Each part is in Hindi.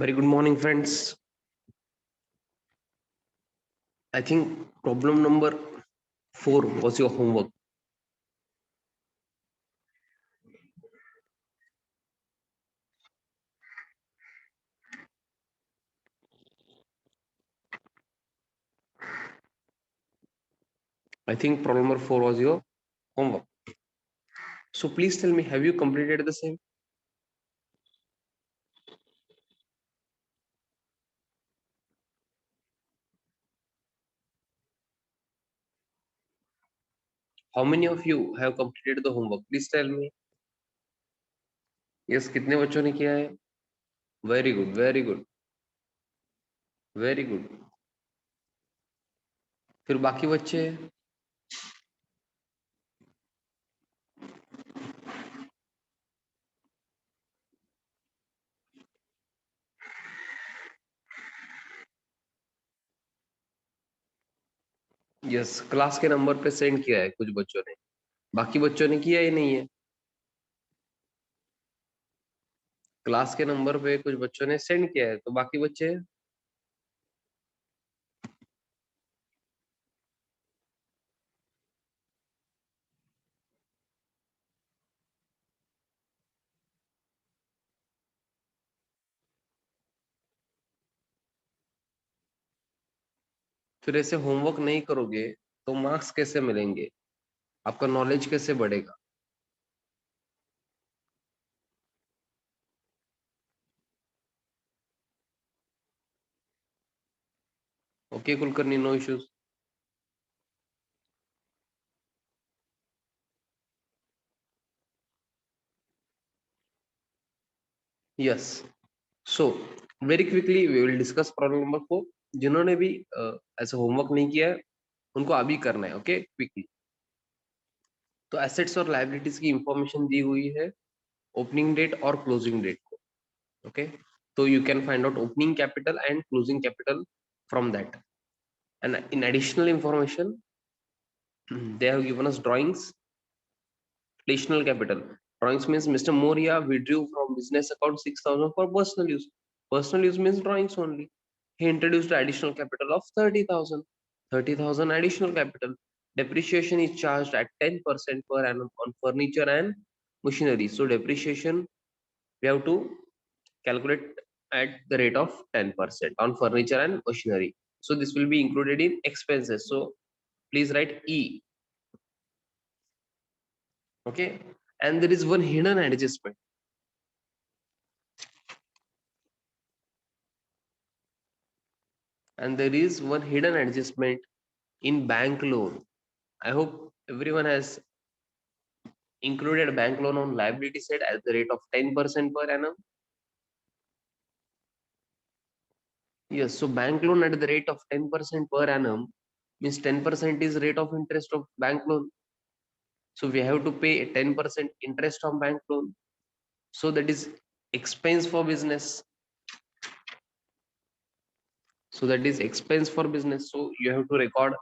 Very good morning, friends. I think problem number 4 was your homework. I think problem number 4 was your homework. So please tell me, have you completed the same? How many of you have completed the homework? Please tell me. Yes, कितने बच्चों ने किया है? Very good, very good, very good. फिर बाकी बच्चे? यस, क्लास के नंबर पे सेंड किया है कुछ बच्चों ने, बाकी बच्चों ने किया ही नहीं है। क्लास के नंबर पे कुछ बच्चों ने सेंड किया है, तो बाकी बच्चे? फिर ऐसे होमवर्क नहीं करोगे तो मार्क्स कैसे मिलेंगे? आपका नॉलेज कैसे बढ़ेगा? Okay Kulkarni, no issues. Yes. So very quickly we will discuss problem number 4. जिन्होंने भी ऐसा होमवर्क नहीं किया है उनको अभी करना है. Okay, quickly. तो एसेट्स और लायबिलिटीज की इंफॉर्मेशन दी हुई है ओपनिंग डेट और क्लोजिंग डेट को. ओके, तो you can find out opening capital and closing capital from that. And in additional information they have given us drawings. Additional capital. Drawings means Mr. Moria withdrew from business account 6,000 for personal use. Personal use means drawings only. He introduced additional capital of 30,000. 30,000 additional capital. Depreciation is charged at 10% per annum on furniture and machinery. So depreciation we have to calculate at the rate of 10% on furniture and machinery. So this will be included in expenses. So please write E. Okay. And there is one hidden adjustment. And there is one hidden adjustment in bank loan. I hope everyone has included bank loan on liability side at the rate of 10% per annum. Yes, so bank loan at the rate of 10% per annum means 10% is rate of interest of bank loan. So we have to pay 10% interest on bank loan. So that is expense for business. So that is expense for business. So you have to record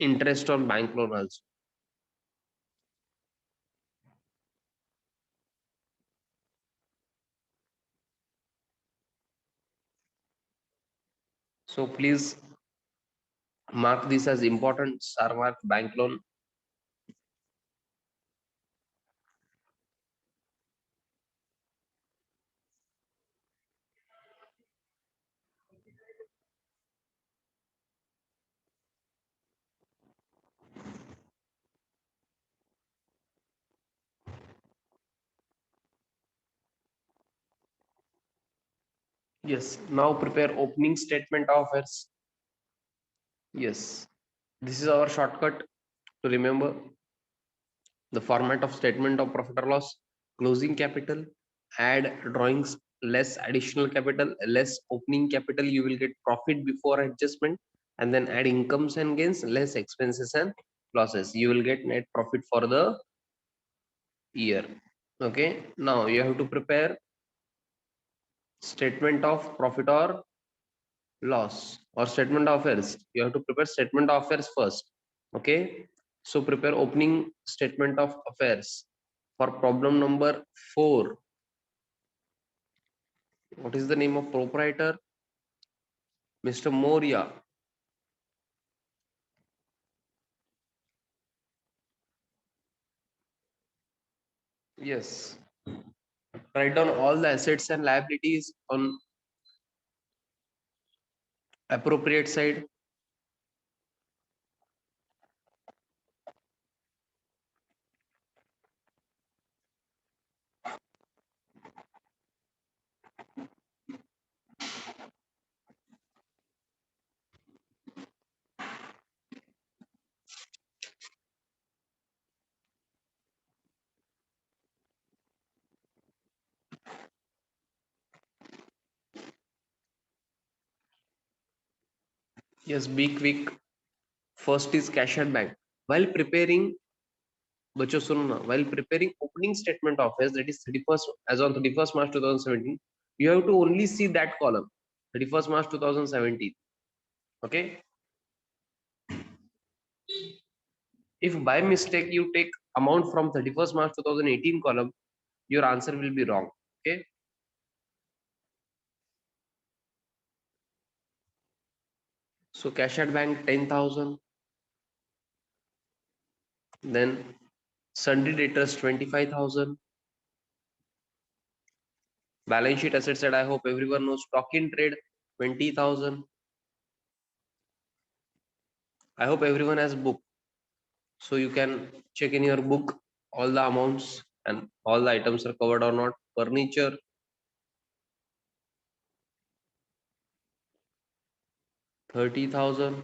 interest on bank loan also. So please mark this as important. Star mark bank loan. Yes. Now prepare opening statement of affairs. Yes. This is our shortcut to remember the format of statement of profit or loss. Closing capital, add drawings, less additional capital, less opening capital, you will get profit before adjustment, and then add incomes and gains, less expenses and losses. You will get net profit for the year. Okay. Now you have to prepare statement of profit or loss or statement of affairs. You have to prepare statement of affairs first. Okay, so prepare opening statement of affairs for problem number 4. What is the name of proprietor? Mr. Moria. Yes. Write down all the assets and liabilities on appropriate side. Yes, be quick. First is cash at bank. While preparing, बच्चों सुनो ना, while preparing opening statement of affairs, that is 31st as on 31st March 2017, you have to only see that column, 31st March 2017. Okay. If by mistake you take amount from 31st March 2018 column, your answer will be wrong. Okay. So cash at bank 10,000. Then sundry debtors 25,000. Balance sheet assets that I hope everyone knows. Stock in trade 20,000. I hope everyone has book, so you can check in your book all the amounts and all the items are covered or not. Furniture 30,000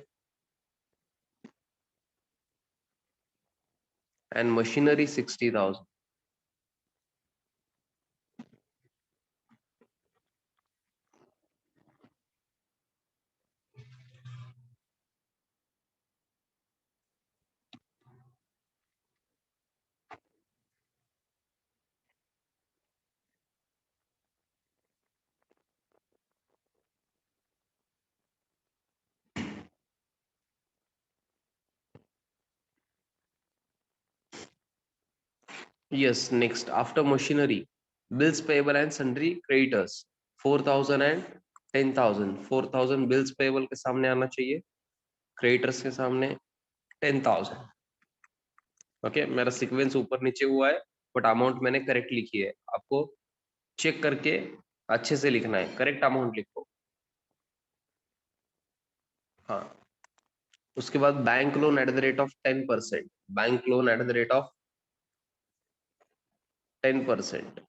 and machinery 60,000. Yes, next after machinery, bills payable and sundry creditors 4,000 and 10,000. 4,000 bills payable के सामने आना चाहिए, creditors के सामने 10,000. ओके, मेरा सीक्वेंस ऊपर नीचे हुआ है बट अमाउंट मैंने करेक्ट लिखी है. आपको चेक करके अच्छे से लिखना है, करेक्ट अमाउंट लिखो. हाँ. उसके बाद bank loan at the rate of 10%. Bank loan at the rate of 10%.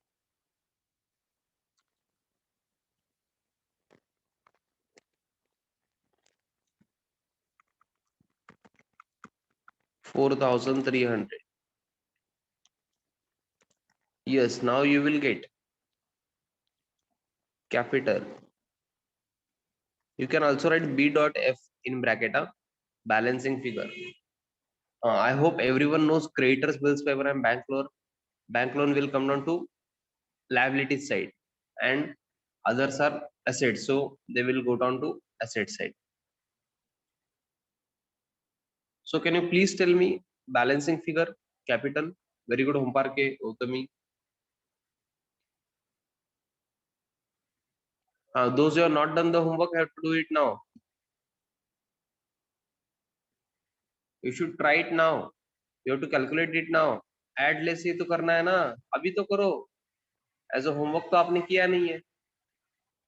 4,300. Yes, now you will get capital. You can also write B dot F in bracket, balancing figure. I hope everyone knows creditors, bills payable and bank loan. Bank loan will come down to liability side and others are assets, so they will go down to asset side. So can you please tell me balancing figure, capital? Very good, Homparke, Utami. Those who have not done the homework have to do it now. You should try it now. You have to calculate it now. Add less ये तो करना है ना, अभी तो करो. एज अ होमवर्क तो आपने किया नहीं है.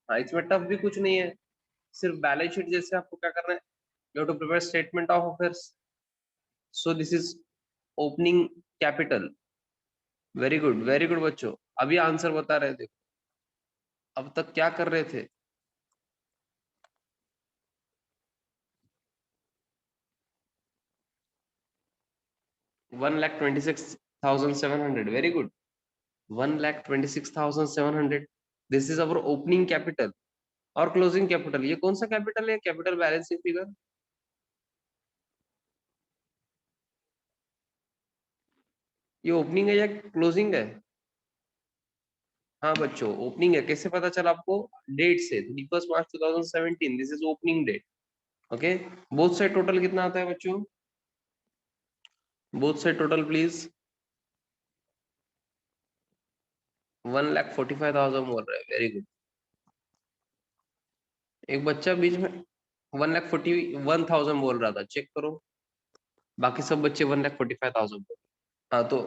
हाँ, इसमें टफ भी कुछ नहीं है, सिर्फ बैलेंस शीट जैसे आपको क्या करना है. You have to prepare statement of affairs. So this is opening capital. Very good बच्चों. अभी आंसर बता रहे थे, अब तक क्या कर रहे थे. 1,26,700. Very good. 1,26,700. This is our opening capital और क्लोजिंग कैपिटल. ये कौन सा कैपिटल है? Capital balancing figure. ये ओपनिंग है या क्लोजिंग है? हाँ बच्चों, ओपनिंग है. कैसे पता चला आपको? डेट से 31 March 2017. This is opening date. Okay. Both side total कितना आता है बच्चों? Both side total please. 1,45,000 बोल रहे हैं. Very good. एक बच्चा बीच में 1,41,000 बोल रहा था, चेक करो। बाकी सब बच्चे 1,45,000 बोल। हाँ तो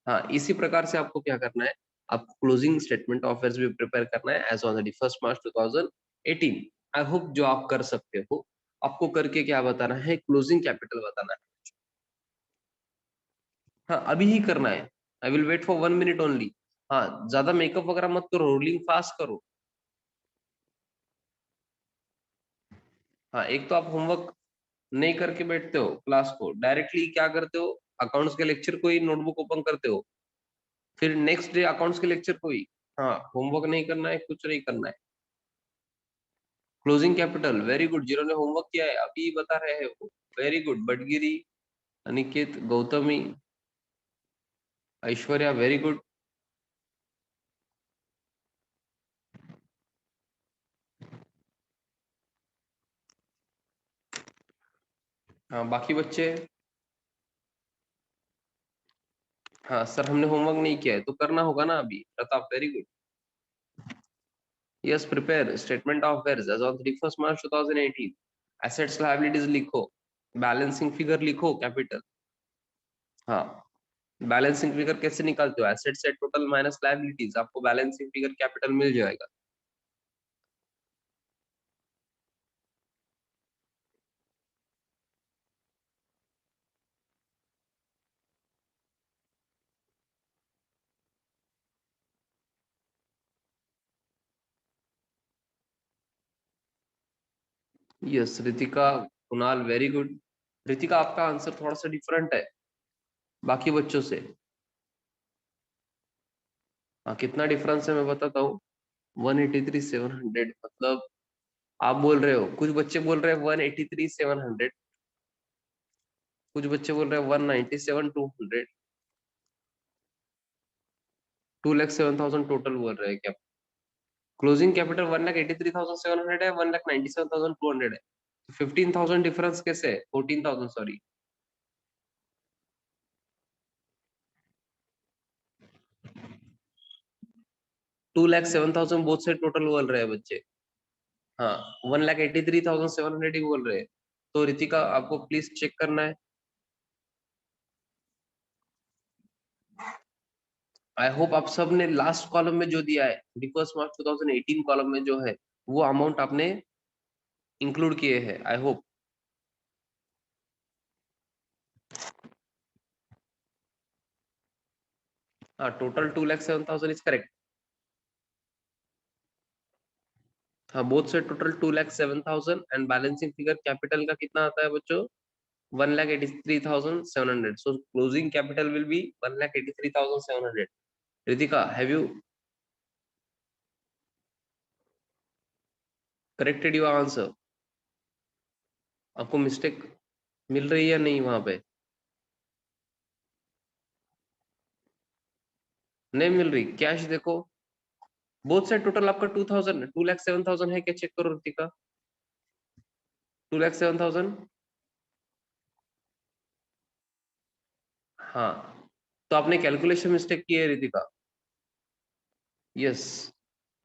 हाँ, इसी प्रकार से आपको क्या करना है, आपको क्लोजिंग स्टेटमेंट ऑफ अफेयर्स भी प्रिपेयर करना है as on 31 March 2018। I hope जो आप कर सकते हो। आपको करके क्या बताना है, क्लोजिंग कैपिटल बताना है। हाँ अभी ही करना है। I will wait for 1 minute only. हाँ ज्यादा मेकअप वगैरह मत करो, रोलिंग फास्ट करो। हाँ एक तो आप होमवर्क नहीं करके बैठते हो, क्लास को डायरेक्टली क्या करते हो, अकाउंट्स के लेक्चर को ही नोटबुक ओपन करते हो, फिर नेक्स्ट डे अकाउंट्स के लेक्चर को ही। हाँ होमवर्क नहीं करना है, कुछ नहीं करना है। क्लोजिंग कैपिटल वेरी गुड, जिन्होंने होमवर्क किया है अभी बता रहे हैं वो। Very good, Batgiri, Aniket, Gautami, Aishwarya, very good. हाँ बाकी बच्चे। हाँ सर हमने होमवर्क नहीं किया है, तो करना होगा ना अभी, Pratap very good. Yes prepare statement of affairs as on 31 March 2018। Assets liabilities लिखो, बैलेंसिंग फिगर लिखो, कैपिटल। हाँ बैलेंसिंग फिगर कैसे निकालते हो, एसेट से टोटल माइनस लायबिलिटीज, आपको बैलेंसिंग फिगर कैपिटल मिल जाएगा। Yes Ritika, Kunal very good. Ritika आपका आंसर थोड़ा सा डिफरेंट है बाकी बच्चों से। हाँ कितना डिफरेंस है मैं बताता हूँ। 183,700 मतलब, आप बोल रहे हो, कुछ बच्चे बोल रहे हैं 183,700, कुछ बच्चे बोल रहे हैं 197,200। 2,07,000 टोटल बोल रहे हैं क्या? क्लोजिंग कैपिटल 1,83,700 है, 1,97,200 है। 15,000 डिफरेंस कैसे है, 14,000 सॉरी। 2,07,000 बोथ से टोटल बोल रहे हैं बच्चे। हाँ 1,83,700 ही बोल रहे हैं। तो रितिका आपको प्लीज चेक करना है। आई होप आप सब ने लास्ट कॉलम में जो दिया है 31 मार्च 2018 कॉलम में जो है, वो अमाउंट आपने इंक्लूड किए हैं, आई होप। हाँ टोटल 2,07,000 इज करेक्ट। हाँ बोथ से total 2,07,000 and balancing figure capital का कितना आता है बच्चों, 1,83,700। सो closing capital will be 1,83,700। Ritika have you corrected your answer? आपको मिस्टेक मिल रही है या नहीं वहां पे? नहीं मिल रही, कैश देखो। बोथ साइड टोटल आपका 2,000, 2,07,000 है क्या, चेक करो रितिका। 2,07,000। हाँ तो आपने कैलकुलेशन मिस्टेक की है रितिका। यस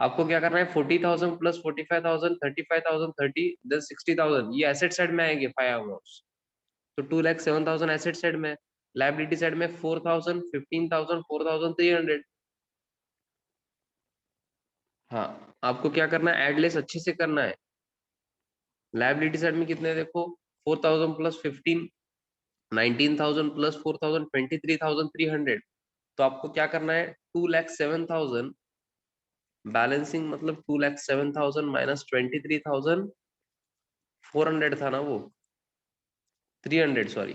आपको क्या करना है, 40,000 प्लस 45,000, 35,000, 60,000, ये एसेट साइड में आएंगे 5 अमाउंट्स। तो 2,07,000 एसेट साइड में, लाइबिलिटी साइड में 4,000, 15,000, 4,300। हाँ आपको क्या करना है, एडलेस अच्छे से करना है। लाइबिलिटी साइड में कितने देखो, 4,000 प्लस 15, 19,000 प्लस 4,000, 23,300। तो आपको क्या करना है, 2,07,000 बैलेंसिंग मतलब 2,07,000 माइनस 23,400 था ना वो, 300 सॉरी,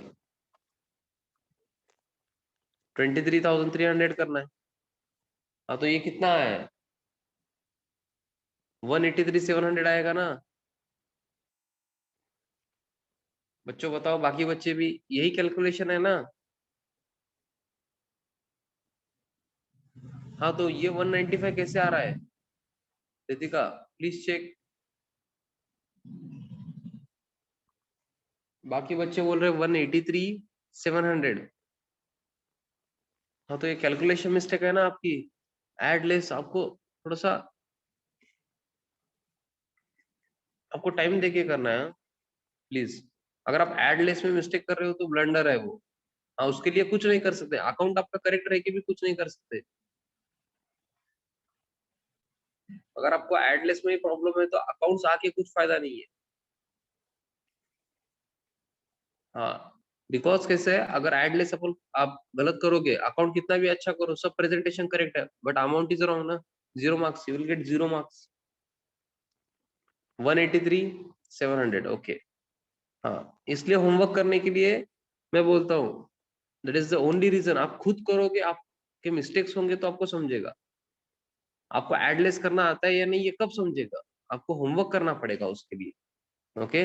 23,300 करना है। हाँ तो ये कितना है, 183,700 आएगा ना। बच्चों बताओ, बाकी बच्चे भी यही कैलकुलेशन है ना? हाँ तो ये 195 कैसे आ रहा है रितिका, प्लीज चेक। बाकी बच्चे बोल रहे हैं 183,700। हाँ तो ये कैलकुलेशन मिस्टेक है ना आपकी। एड लेस आपको थोड़ा सा, आपको टाइम देके करना है प्लीज। अगर आप एड लेस में मिस्टेक कर रहे हो तो ब्लंडर है वो। हाँ, उसके लिए कुछ नहीं कर सकते, अकाउंट आपका करेक्ट रह के भी कुछ नहीं कर सकते। अगर आपको एडलेस में ही प्रॉब्लम है तो अकाउंट्स आके कुछ फायदा नहीं है। हाँ, बिकॉज कैसे है, अगर एडलेस अपन आप गलत करोगे, अकाउंट कितना भी अच्छा करो, सब प्रेजेंटेशन करेक्ट है, बट अमाउंट इज रॉन्ग ना, 0 marks, you will get 0 marks. 183 700, okay. हाँ, इसलिए होमवर्क करने के लिए मैं बोलता हूँ, that is the only reason. आप खुद करोगे, आपके मिस्टेक्स होंगे तो आपको समझेगा। आपको एडलेस करना आता है या नहीं ये कब समझेगा, आपको होमवर्क करना पड़ेगा उसके लिए। ओके।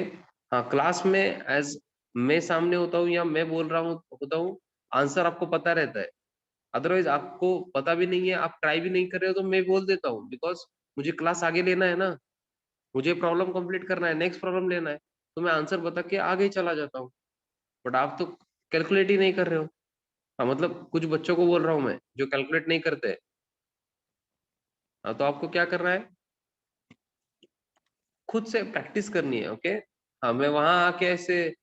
हाँ, क्लास में एज मैं सामने होता हूँ या मैं बोल रहा हूँ होता हूँ, आंसर आपको पता रहता है। अदरवाइज आपको पता भी नहीं है, आप ट्राई भी नहीं कर रहे हो तो मैं बोल देता हूँ, बिकॉज मुझे क्लास आगे लेना है ना, मुझे प्रॉब्लम कंप्लीट करना है, नेक्स्ट प्रॉब्लम लेना है, तो मैं आंसर बता के आगे ही चला जाता हूँ। बट आप तो कैलकुलेट ही नहीं कर रहे हो। हाँ, मतलब कुछ बच्चों को बोल रहा हूँ मैं जो कैलकुलेट नहीं करते। हाँ, तो आपको क्या करना है, खुद से प्रैक्टिस करनी है। ओके। हाँ, मैं वहां आके ऐसे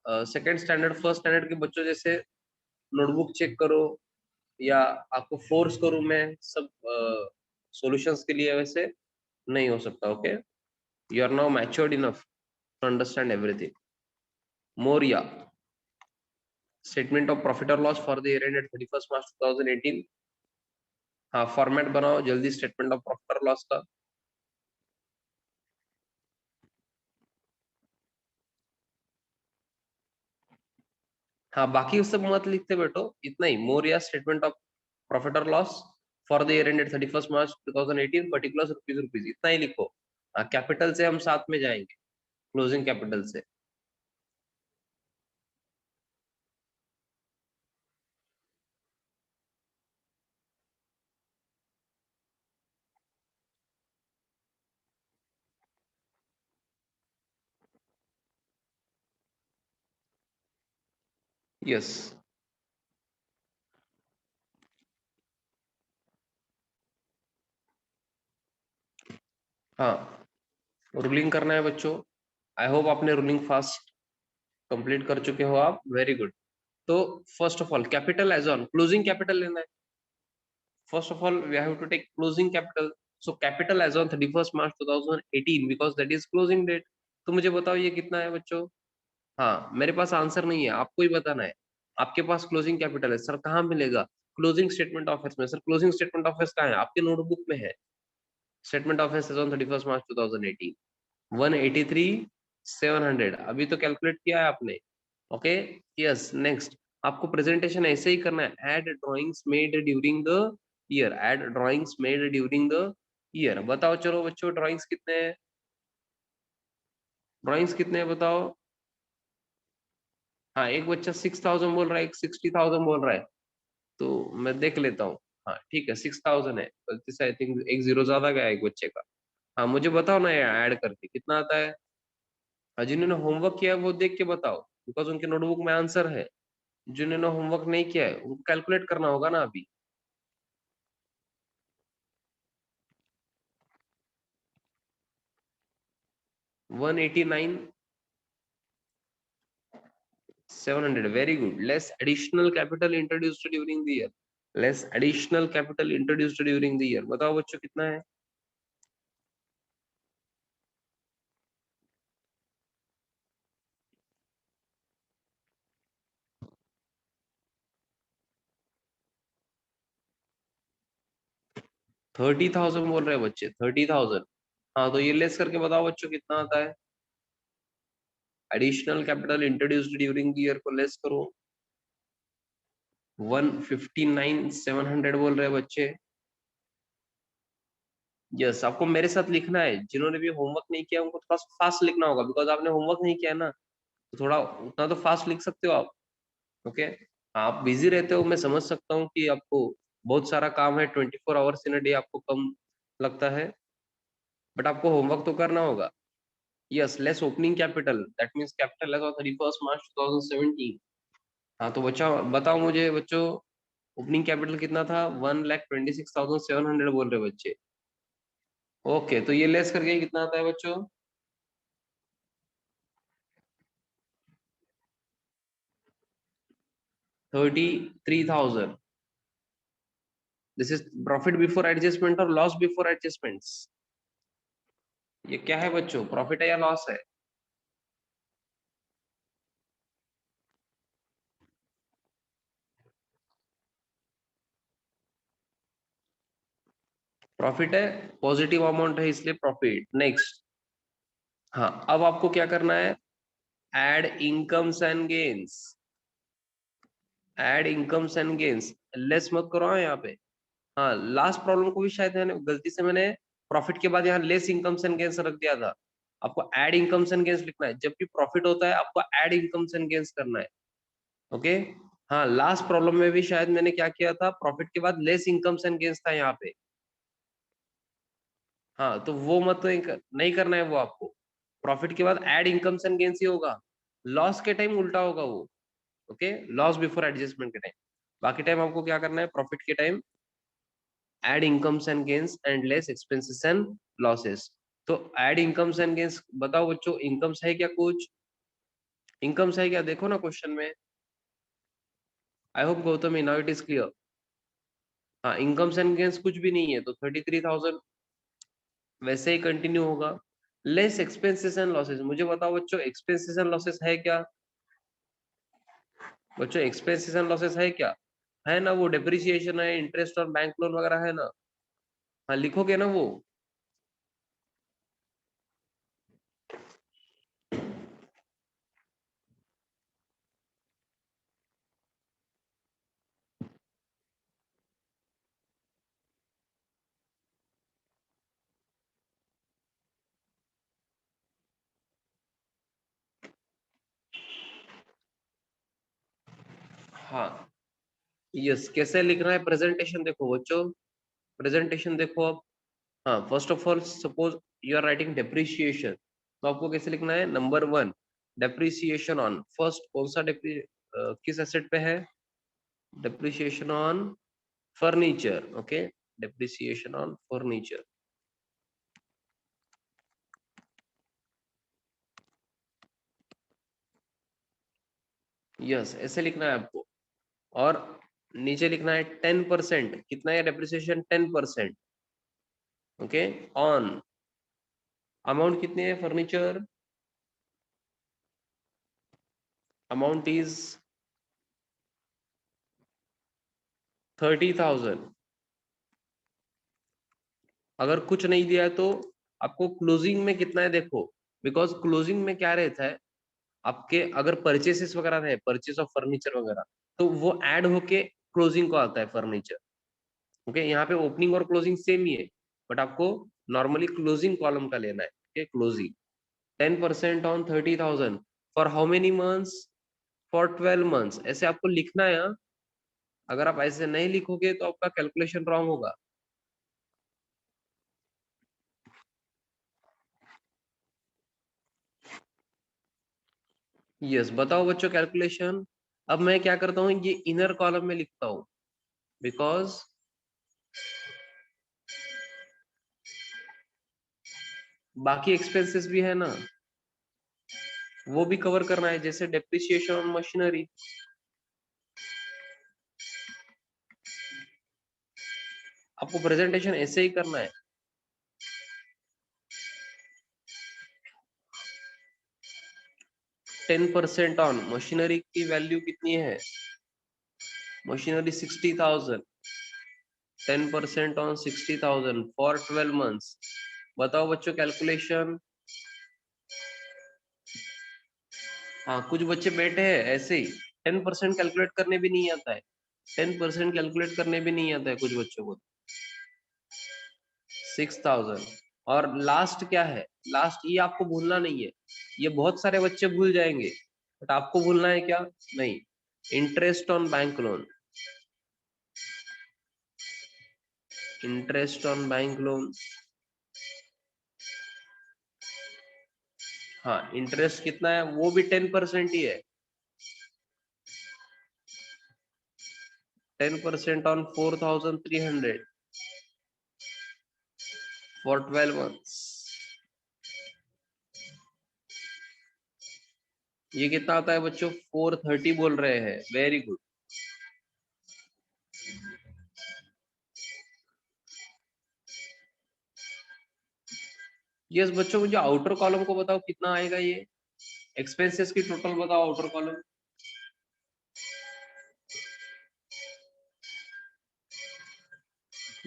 सेकंड स्टैंडर्ड फर्स्ट स्टैंडर्ड के बच्चों जैसे नोटबुक चेक करो या आपको फोर्स करूं मैं सब सॉल्यूशंस के लिए, वैसे नहीं हो सकता। Okay, you are now matured enough to understand everything. Moriya statement of profit और loss for the year ended 31 March 2018। हाँ, फॉर्मेट बनाओ जल्दी स्टेटमेंट ऑफ प्रॉफिट और लॉस का। हाँ, बाकी सब मत लिखते बैठो, इतना ही। मोरिया स्टेटमेंट ऑफ प्रॉफिट और loss for the year ended 31 March 2018, particular rupees rupees, इतना ही लिखो। कैपिटल से हम साथ में जाएंगे, क्लोजिंग कैपिटल से। यस। हाँ, रूलिंग करना है बच्चों। आई होप आपने रूलिंग फास्ट कंप्लीट कर चुके हो आप, वेरी गुड। तो first of all capital as on closing capital लेना है। First of all we have to take closing capital. So capital as on 31 March 2018, because that is closing date. तो मुझे बताओ ये कितना है बच्चों। हाँ, मेरे पास आंसर नहीं है, आपको ही बताना है। आपके पास क्लोजिंग कैपिटल है सर, कहाँ मिलेगा? क्लोजिंग स्टेटमेंट ऑफ एस में। सर क्लोजिंग स्टेटमेंट ऑफ एस कहाँ है? आपके नोटबुक में है। स्टेटमेंट ऑफ एस ऑन 31 मार्च 2018, 183 700, अभी तो कैलकुलेट किया है आपने। ओके। Yes, next. आपको प्रेजेंटेशन ऐसे ही करना है, add drawings made during the year, add drawings made during the year. बताओ चलो बच्चों, ड्राइंग्स कितने हैं? ड्राइंग्स कितने हैं बताओ। हाँ, एक बच्चा 6,000 बोल रहा है, एक 60,000 बोल रहा है, तो मैं देख लेता हूँ। हाँ ठीक है, 6,000 है, गलती से आई थिंक एक जीरो ज्यादा गया एक बच्चे का। हाँ, मुझे बताओ ना ये ऐड करके कितना आता है। जिन्होंने होमवर्क किया है वो देख के बताओ, बिकॉज उनके नोटबुक में आंसर है। जिन्होंने होमवर्क नहीं किया है उनको कैलकुलेट करना होगा ना अभी। 189 700, very good. Less additional capital introduced during the year, less additional capital introduced during the year, बताओ बच्चों कितना है। 30,000 बोल रहे हैं बच्चे, 30,000। हाँ, तो ये लेस करके बताओ बच्चों कितना आता है। Additional capital introduced during the year को लेस करो। 159 700 बोल रहे हैं बच्चे। यस, आपको मेरे साथ लिखना है, जिन्होंने भी होमवर्क नहीं किया उनको थोड़ा फास्ट लिखना होगा, बिकॉज आपने होमवर्क नहीं किया है ना, तो थोड़ा उतना तो फास्ट लिख सकते हो आप। ओके। आप बिजी रहते हो, मैं समझ सकता हूँ कि आपको बहुत सारा काम है, 24 आवर्स इन अ डे आपको कम लगता है, बट आपको होमवर्क तो करना होगा। Yes, less opening capital, that means capital as on 31 March 2017। हाँ, तो बच्चा बताओ मुझे बच्चों, ओपनिंग कैपिटल कितना था? 1,26,700 बोल रहे बच्चे। ओके, तो ये लेस करके कितना आता है बच्चों? 33,000. This is profit before adjustment और लॉस बिफोर एडजस्टमेंट्स. ये क्या है बच्चों, प्रॉफिट है या लॉस है? प्रॉफिट है, पॉजिटिव अमाउंट है इसलिए प्रॉफिट. नेक्स्ट. हाँ, अब आपको क्या करना है? Add incomes and gains. Add incomes and gains. Less मत करो हाँ यहाँ पे. हाँ, लास्ट प्रॉब्लम को भी शायद मैंने गलती से मैंने प्रॉफिट के बाद यहाँ लेस इनकम्स एंड गेन्स रख दिया था. आपको एड इनकम्स एंड गेन्स लिखना है. जब भी प्रॉफिट होता है आपको एड इनकम्स एंड गेन्स करना है. ओके. हाँ, लास्ट प्रॉब्लम में भी शायद मैंने क्या किया था, प्रॉफिट के बाद लेस इनकम्स एंड गेन्स था यहाँ पे. हाँ, तो वो मत तो नहीं करना है वो आपको. प्रॉफिट के बाद एड इनकम्स एंड गेन्स ही होगा. लॉस के टाइम उल्टा होगा वो. ओके, लॉस बिफोर एडजस्टमेंट के टाइम. बाकी टाइम आपको क्या करना है, प्रॉफिट के time add incomes and gains and less expenses and losses. तो एड इनकम्स एंड गेन्स बताओ बच्चों, इनकम्स है क्या? कुछ इनकम्स है क्या? देखो ना क्वेश्चन में. I hope Gautami now it is clear. हाँ, इनकम्स एंड गेन्स कुछ भी नहीं है तो 33,000 वैसे ही कंटिन्यू होगा. Less expenses and losses. मुझे बताओ बच्चों, एक्सपेंसेस एंड लॉसेस है क्या? बच्चों एक्सपेंसेस एंड लॉसेस है क्या? है ना, वो डेप्रिसिएशन है, इंटरेस्ट और बैंक लोन वगैरह है ना. हाँ, लिखोगे ना वो. हाँ, यस. कैसे लिखना है प्रेजेंटेशन देखो बच्चों. प्रेजेंटेशन देखो अब. हाँ, first of all suppose you are writing depreciation, तो आपको कैसे लिखना है? Number 1, depreciation on. फर्स्ट कौन सा किस एसेट पे है? Depreciation on furniture. Okay, depreciation on furniture. Yes, ऐसे लिखना है आपको. और नीचे लिखना है 10%. कितना है डेप्रिसिएशन? 10%. ओके. ऑन अमाउंट कितनी है फर्नीचर? Amount is 30,000. अगर कुछ नहीं दिया है तो आपको क्लोजिंग में कितना है देखो. बिकॉज क्लोजिंग में क्या रहता है, आपके अगर परचेसेस वगैरह है, परचेस ऑफ फर्नीचर वगैरह, तो वो ऐड होके क्लोजिंग को आता है फर्नीचर. ओके, यहाँ पे ओपनिंग और क्लोजिंग सेम ही है, बट आपको नॉर्मली क्लोजिंग कॉलम का लेना है. Okay, closing. 10% on 30,000 for how many months? For 12 months. ऐसे आपको लिखना है हाँ? अगर आप ऐसे नहीं लिखोगे तो आपका कैलकुलेशन रॉन्ग होगा. यस, बताओ बच्चों कैलकुलेशन. अब मैं क्या करता हूँ, ये इनर कॉलम में लिखता हूँ, बिकॉज बाकी एक्सपेंसेस भी है ना, वो भी कवर करना है, जैसे डेप्रिसिएशन ऑन मशीनरी. आपको प्रेजेंटेशन ऐसे ही करना है. 10% ऑन मशीनरी की वैल्यू कितनी है? मशीनरी 60,000. 10% on 60,000 for 12 months. बताओ बच्चों कैलकुलेशन. हाँ, कुछ बच्चे बैठे हैं ऐसे ही. 10% कैलकुलेट करने भी नहीं आता है. 10% कैलकुलेट करने भी नहीं आता है कुछ बच्चों को. 6,000. और लास्ट क्या है? लास्ट ये आपको भूलना नहीं है. ये बहुत सारे बच्चे भूल जाएंगे, बट आपको भूलना है क्या? नहीं. Interest on bank loan. Interest on bank loan. हाँ, इंटरेस्ट कितना है? वो भी 10% ही है. 10% ऑन 4,300 फॉर 12 मंथ्स. ये कितना आता है बच्चों? 430 बोल रहे हैं. Very good. यस बच्चों, मुझे आउटर कॉलम को बताओ कितना आएगा ये, एक्सपेंसेस की टोटल बताओ आउटर कॉलम।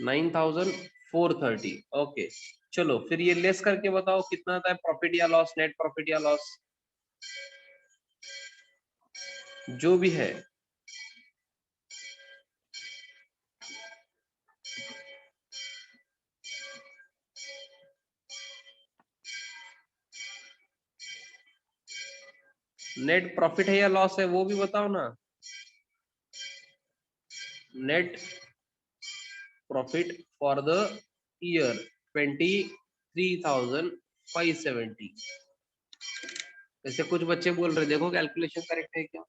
9430। ओके, चलो फिर ये लेस करके बताओ कितना आता है, प्रॉफिट या लॉस, नेट प्रॉफिट या लॉस, जो भी है। नेट प्रॉफिट है या लॉस है वो भी बताओ ना। Net profit for the year 23,570। ऐसे कुछ बच्चे बोल रहे, देखो कैलकुलेशन करेक्ट है क्या।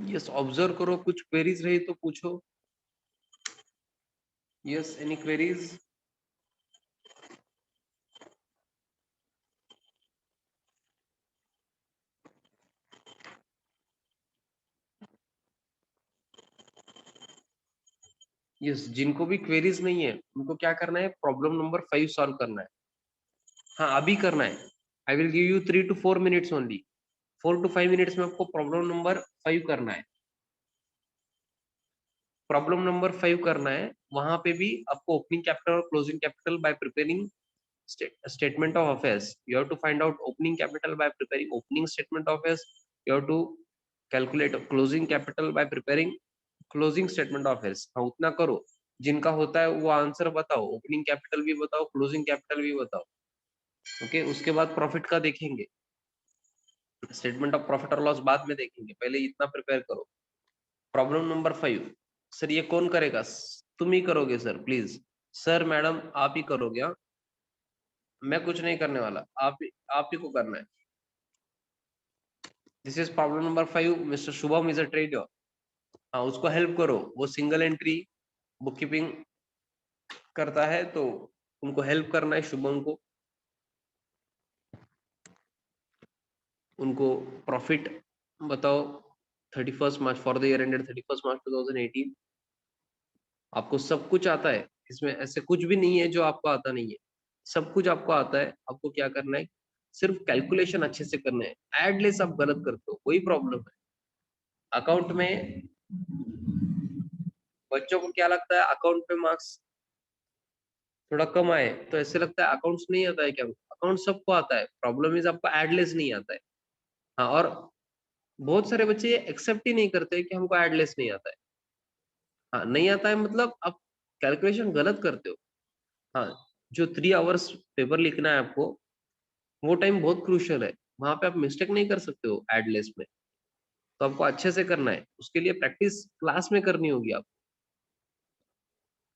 यस, ऑब्जर्व करो, कुछ क्वेरीज रही तो पूछो। Yes, any queries. यस, जिनको भी क्वेरीज नहीं है उनको क्या करना है, प्रॉब्लम नंबर 5 सॉल्व करना है। हाँ, अभी करना है। I will give you 3 to 4 minutes only. 4 to 5 minutes में आपको प्रॉब्लम नंबर 5 करना है। प्रॉब्लम नंबर 5 करना है, वहां पे भी आपको ओपनिंग कैपिटल और closing capital by preparing statement of affairs. You have to find out opening capital by preparing opening statement of affairs. You have to calculate closing capital by preparing closing statement of affairs. हाँ, उतना करो। जिनका होता है वो आंसर बताओ, ओपनिंग कैपिटल भी बताओ, क्लोजिंग कैपिटल भी बताओ। ओके, उसके बाद प्रॉफिट का देखेंगे, स्टेटमेंट ऑफ प्रॉफिट और लॉस बाद में देखेंगे, पहले इतना प्रिपेयर करो। Problem number 5। सर ये कौन करेगा, तुम ही करोगे सर, प्लीज। सर मैडम आप ही करोगे। हाँ, मैं कुछ नहीं करने वाला, आप ही को करना है। This is problem number 5। Mister Shubham is a trader. हाँ, उसको हेल्प करो, वो सिंगल एंट्री बुक कीपिंग करता है, तो उनको हेल्प करना है शुभम को। उनको प्रॉफिट बताओ 31 मार्च for the year ended 31 March 2018। आपको सब कुछ आता है, इसमें ऐसे कुछ भी नहीं है जो आपको आता नहीं है, सब कुछ आपको आता है। आपको क्या करना है, सिर्फ कैलकुलेशन अच्छे से करना है। एडलेस आप गलत करते हो, कोई प्रॉब्लम है। अकाउंट में बच्चों को क्या लगता है, अकाउंट पे मार्क्स थोड़ा कम आए तो ऐसे लगता है अकाउंट्स नहीं आता है क्या। अकाउंट सबको आता है, प्रॉब्लम इज आपको एडलेस नहीं आता है। हाँ, और बहुत सारे बच्चे ये एक्सेप्ट ही नहीं करते कि हमको एडलेस नहीं आता है। हाँ, नहीं आता है मतलब आप कैलकुलेशन गलत करते हो। हाँ, जो 3 आवर्स पेपर लिखना है आपको, वो टाइम बहुत क्रूशियल है, वहां पे आप मिस्टेक नहीं कर सकते हो एडलेस में। तो आपको अच्छे से करना है, उसके लिए प्रैक्टिस क्लास में करनी होगी आप।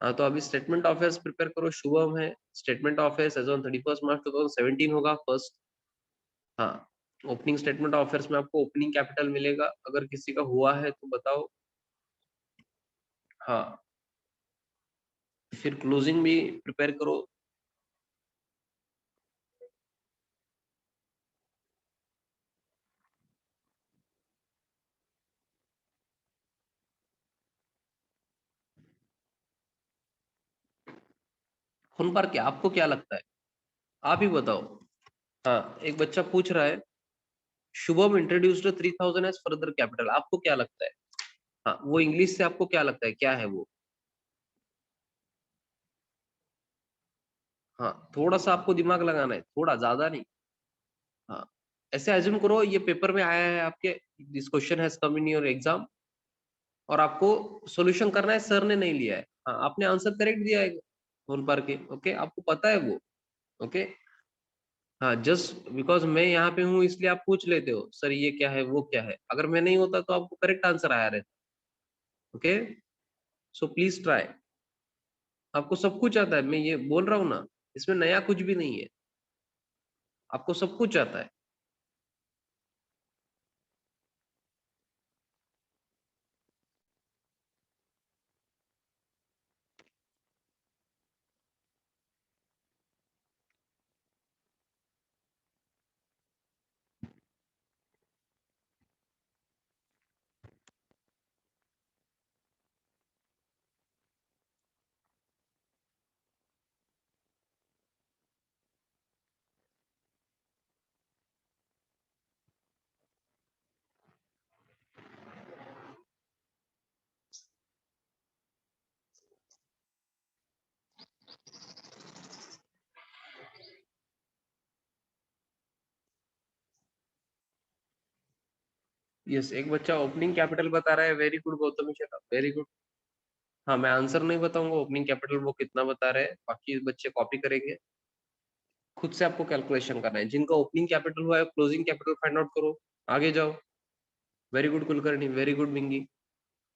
हाँ, तो अभी स्टेटमेंट ऑफ अफेयर्स प्रिपेयर करो, शुभम है। Statement of affairs as on 31 March 2017 होगा फर्स्ट। हाँ, ओपनिंग स्टेटमेंट ऑफ अफेयर्स में आपको ओपनिंग कैपिटल मिलेगा, अगर किसी का हुआ है तो बताओ। हाँ, फिर क्लोजिंग भी प्रिपेयर करो। उन पर क्या, आपको क्या लगता है, आप ही बताओ। हाँ, एक बच्चा पूछ रहा है, Shubham introduced 3000 as further capital, आपको क्या लगता है। हाँ, वो इंग्लिश से आपको क्या लगता है, क्या है वो। हाँ, थोड़ा सा आपको दिमाग लगाना है, थोड़ा ज्यादा नहीं। हाँ, ऐसे एज्यूम करो ये पेपर में आया है आपके, this question has come in your exam, और आपको सॉल्यूशन करना है, सर ने नहीं लिया है। हाँ, आपने आंसर करेक्ट दिया है फोन पर के, ओके, आपको पता है वो। ओके, हाँ, जस्ट बिकॉज मैं यहाँ पे हूँ इसलिए आप पूछ लेते हो सर ये क्या है वो क्या है, अगर मैं नहीं होता तो आपको करेक्ट आंसर आया रहता। Okay, so please try. आपको सब कुछ आता है, मैं ये बोल रहा हूँ ना, इसमें नया कुछ भी नहीं है, आपको सब कुछ आता है। यस, एक बच्चा ओपनिंग कैपिटल बता रहा है, very good Gautam Sharma, very good. हाँ, मैं आंसर नहीं बताऊंगा, ओपनिंग कैपिटल वो कितना बता रहे हैं, बाकी बच्चे कॉपी करेंगे। खुद से आपको कैलकुलेशन करना है, जिनका ओपनिंग कैपिटल हुआ है क्लोजिंग कैपिटल फाइंड आउट करो, आगे जाओ। Very good Kulkarni, very good Mingi,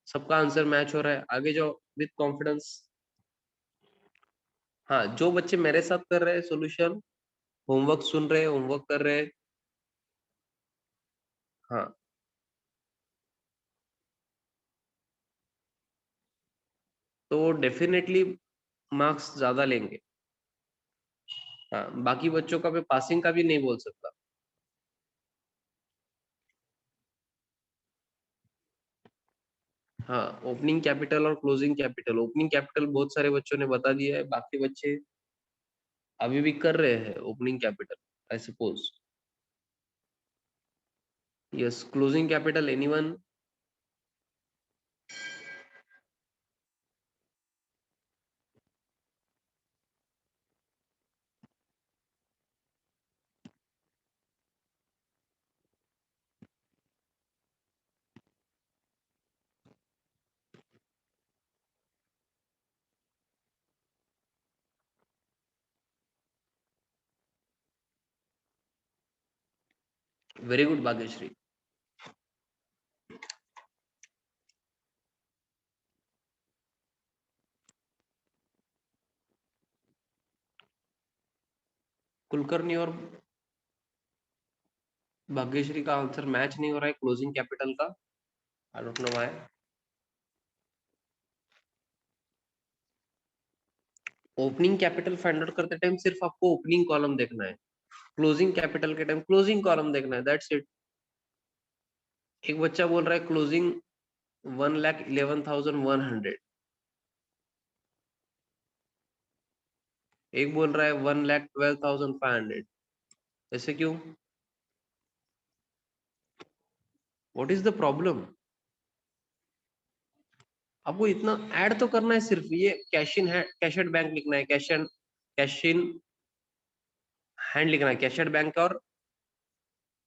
सबका आंसर मैच हो रहा है, आगे जाओ विथ कॉन्फिडेंस। हाँ, जो बच्चे मेरे साथ कर रहे हैं सोल्यूशन, होमवर्क सुन रहे हैं, होमवर्क कर रहे हैं, हाँ, तो डेफिनेटली मार्क्स ज्यादा लेंगे। हाँ, बाकी बच्चों का मैं पासिंग का भी नहीं बोल सकता। हाँ, ओपनिंग कैपिटल और क्लोजिंग कैपिटल, ओपनिंग कैपिटल बहुत सारे बच्चों ने बता दिया है, बाकी बच्चे अभी भी कर रहे हैं opening capital, I suppose. Yes, closing capital, anyone? Very good Bhagyashree. Kulkarni और भाग्यश्री का आंसर मैच नहीं हो रहा है क्लोजिंग कैपिटल का, I don't know why. Opening capital find out करते टाइम सिर्फ आपको ओपनिंग कॉलम देखना है, क्लोजिंग कैपिटल के टाइम क्लोजिंग कॉलम देखना है, दैट्स इट। एक बच्चा बोल रहा है क्लोजिंग 1,11,100, एक बोल रहा है 1,12,500, ऐसे क्यों? What is the problem? आपको इतना ऐड तो करना है, सिर्फ ये cash in hand, cash at bank लिखना है, कैश इन हैंड लिखना है, कैश एट बैंक, और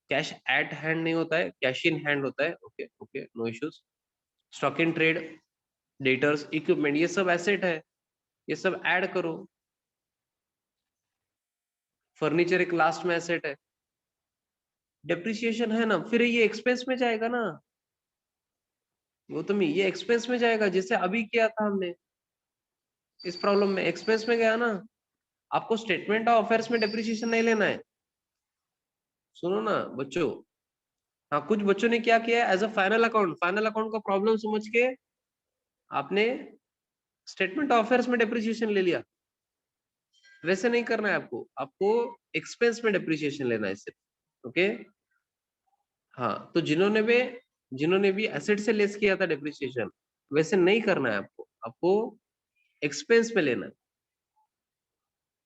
कैश एट हैंड नहीं होता है, कैश इन हैंड होता है। Okay okay, no issues. Stock in trade, debtors, equipment, ये सब एसेट है, ये सब ऐड करो। फर्नीचर एक लास्ट में एसेट है, डेप्रिसिएशन है ना, फिर ये एक्सपेंस में जाएगा ना। गौतमी, ये एक्सपेंस में जाएगा, जैसे अभी किया था हमने इस प्रॉब्लम में, एक्सपेंस में गया ना। आपको स्टेटमेंट ऑफ अफेयर्स में डेप्रिसिएशन नहीं लेना है। सुनो ना बच्चों, हाँ, कुछ बच्चों ने क्या किया, एज अ फाइनल अकाउंट का प्रॉब्लम समझ के आपने स्टेटमेंट ऑफ अफेयर्स में डेप्रिसिएशन ले लिया। वैसे नहीं करना है आपको, आपको एक्सपेंस में डेप्रिसिएशन लेना है सिर्फ। ओके, हाँ, तो जिन्होंने भी एसेट से लेस किया था डेप्रिसिएशन, वैसे नहीं करना है आपको, आपको एक्सपेंस पे लेना है।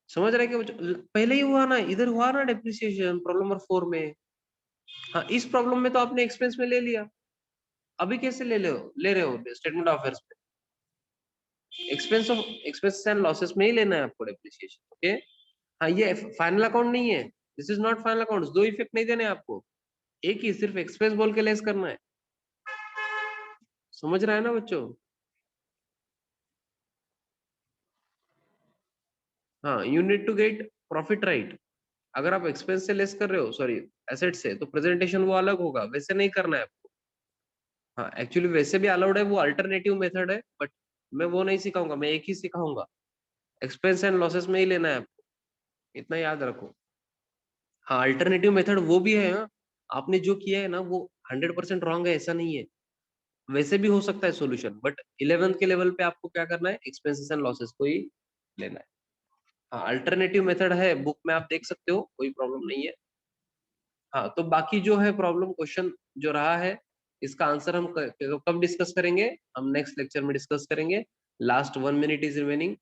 समझ रहे हैं कि पहले ही हुआ ना, इधर हुआ ना डेप्रिसिएशन प्रॉब्लम नंबर 4 में। हाँ, इस प्रॉब्लम में तो आपने एक्सपेंस में ले लिया, अभी कैसे ले रहे हो स्टेटमेंट ऑफ अफेयर्स में? एक्सपेंस एंड लॉसेस में ही लेना है आपको डेप्रिसिएशन। ओके, हाँ, ये फाइनल अकाउंट नहीं है, this is not final account, दो इफेक्ट नहीं देने आपको, एक ही सिर्फ एक्सपेंस बोल के लेस करना है। समझ रहा है ना बच्चों? हाँ, you need to get profit right. अगर आप एक्सपेंस से लेस कर रहे हो, सॉरी, एसेट से, तो प्रेजेंटेशन वो अलग होगा, वैसे नहीं करना है आपको। हाँ, एक्चुअली वैसे भी अलाउड है, वो अल्टरनेटिव मेथड है, बट मैं वो नहीं सिखाऊंगा, मैं एक ही सिखाऊंगा। एक्सपेंस एंड लॉसेस में ही लेना है आपको, इतना याद रखो। हाँ, अल्टरनेटिव मेथड वो भी है। हाँ, आपने जो किया है ना वो 100% रॉन्ग है ऐसा नहीं है, वैसे भी हो सकता है सॉल्यूशन, बट 11th के लेवल पे आपको क्या करना है, एक्सपेंसेस एंड लॉसेस को ही लेना है। हाँ, अल्टरनेटिव मेथड है, बुक में आप देख सकते हो, कोई प्रॉब्लम नहीं है। हाँ, तो बाकी जो है प्रॉब्लम क्वेश्चन जो रहा है, इसका आंसर हम कब डिस्कस करेंगे, हम नेक्स्ट लेक्चर में डिस्कस करेंगे। Last 1 minute is remaining.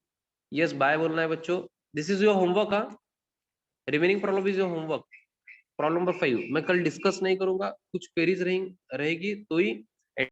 Yes, bye बोलना है बच्चों। This is your homework. हाँ, remaining problem is your homework. Problem number 5 मैं कल डिस्कस नहीं करूंगा, कुछ क्वेरीज रहेगी तो ही